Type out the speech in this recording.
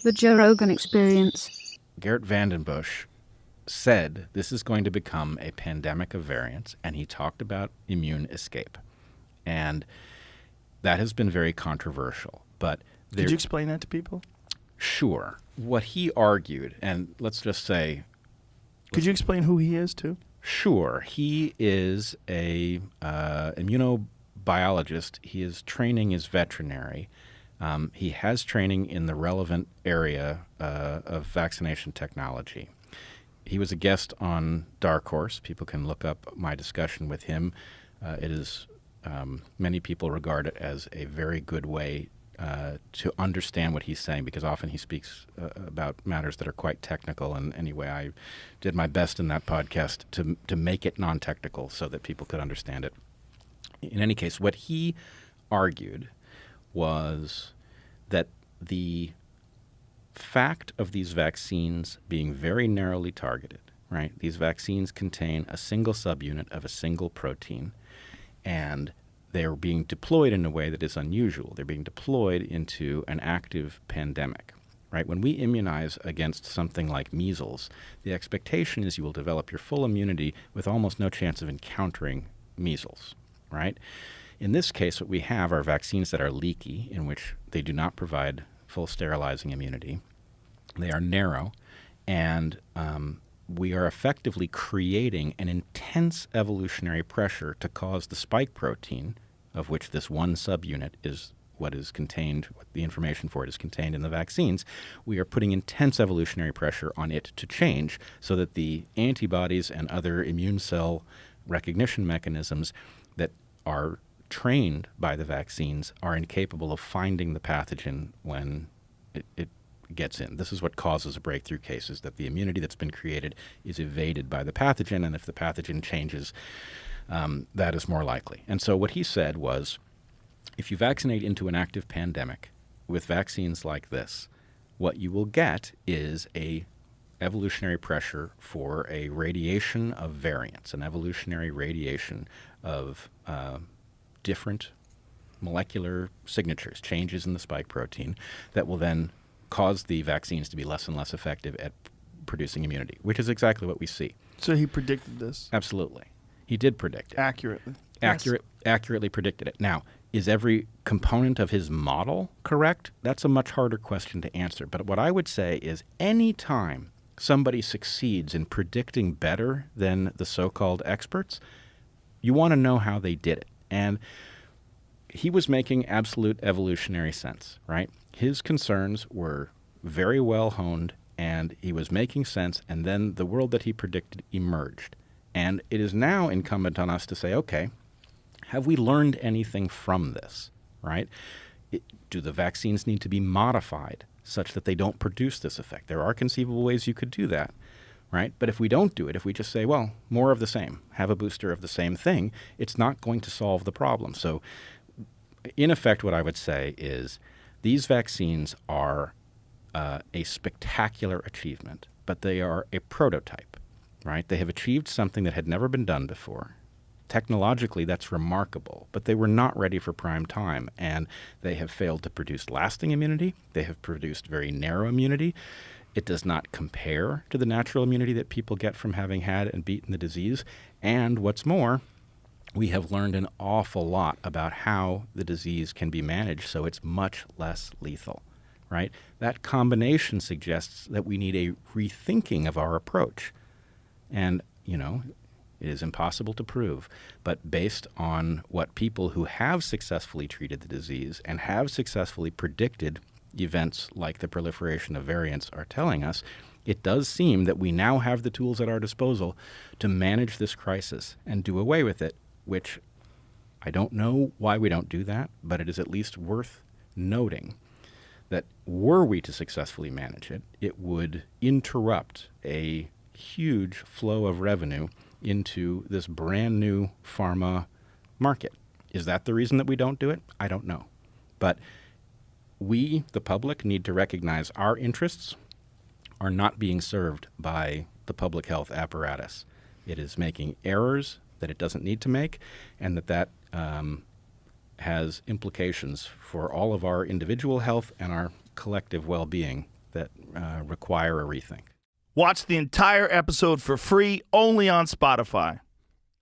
The Joe Rogan Experience. Geert Vandenbush said this is going to become a pandemic of variants, and he talked about immune escape. And that has been very controversial. But Could you explain that to people? Sure. What he argued, and let's just say... Could you explain who he is, too? Sure. He is a immunobiologist. His training is veterinary. He has training in the relevant area of vaccination technology. He was a guest on Dark Horse. People can look up my discussion with him. It is many people regard it as a very good way to understand what he's saying, because often he speaks about matters that are quite technical. And anyway, I did my best in that podcast to make it non-technical so that people could understand it. In any case, what he argued was that the fact of these vaccines being very narrowly targeted, right? These vaccines contain a single subunit of a single protein, and they're being deployed in a way that is unusual. They're being deployed into an active pandemic, right? When we immunize against something like measles, the expectation is you will develop your full immunity with almost no chance of encountering measles, right? In this case, what we have are vaccines that are leaky, in which they do not provide full sterilizing immunity. They are narrow, and we are effectively creating an intense evolutionary pressure to cause the spike protein, of which this one subunit is what is contained, what the information for it is contained in the vaccines. We are putting intense evolutionary pressure on it to change so that the antibodies and other immune cell recognition mechanisms that are trained by the vaccines are incapable of finding the pathogen when it gets in. This is what causes a breakthrough case, is that the immunity that's been created is evaded by the pathogen, and if the pathogen changes, that is more likely. And so what he said was, if you vaccinate into an active pandemic with vaccines like this, what you will get is a evolutionary pressure for a radiation of variants, an evolutionary radiation of different molecular signatures, changes in the spike protein, that will then cause the vaccines to be less and less effective at producing immunity, which is exactly what we see. So he predicted this? Absolutely. He did predict it. Accurately. Accurately predicted it. Now, is every component of his model correct? That's a much harder question to answer. But what I would say is any time somebody succeeds in predicting better than the so-called experts, you want to know how they did it. And he was making absolute evolutionary sense, right? His concerns were very well honed, and he was making sense, and then the world that he predicted emerged. And it is now incumbent on us to say, okay, have we learned anything from this, right? Do the vaccines need to be modified such that they don't produce this effect? There are conceivable ways you could do that, right? But if we don't do it, if we just say, well, more of the same, have a booster of the same thing, it's not going to solve the problem. So in effect, what I would say is these vaccines are a spectacular achievement, but they are a prototype, right? They have achieved something that had never been done before. Technologically, that's remarkable, but they were not ready for prime time, and they have failed to produce lasting immunity. They have produced very narrow immunity. It does not compare to the natural immunity that people get from having had and beaten the disease. And what's more, we have learned an awful lot about how the disease can be managed so it's much less lethal, right? That combination suggests that we need a rethinking of our approach. And, you know, it is impossible to prove, but based on what people who have successfully treated the disease and have successfully predicted events like the proliferation of variants are telling us, it does seem that we now have the tools at our disposal to manage this crisis and do away with it, which I don't know why we don't do that, but it is at least worth noting that were we to successfully manage it, it would interrupt a huge flow of revenue into this brand new pharma market. Is that the reason that we don't do it? I don't know. But we, the public, need to recognize our interests are not being served by the public health apparatus. It is making errors that it doesn't need to make, and that has implications for all of our individual health and our collective well-being that require a rethink. Watch the entire episode for free only on Spotify.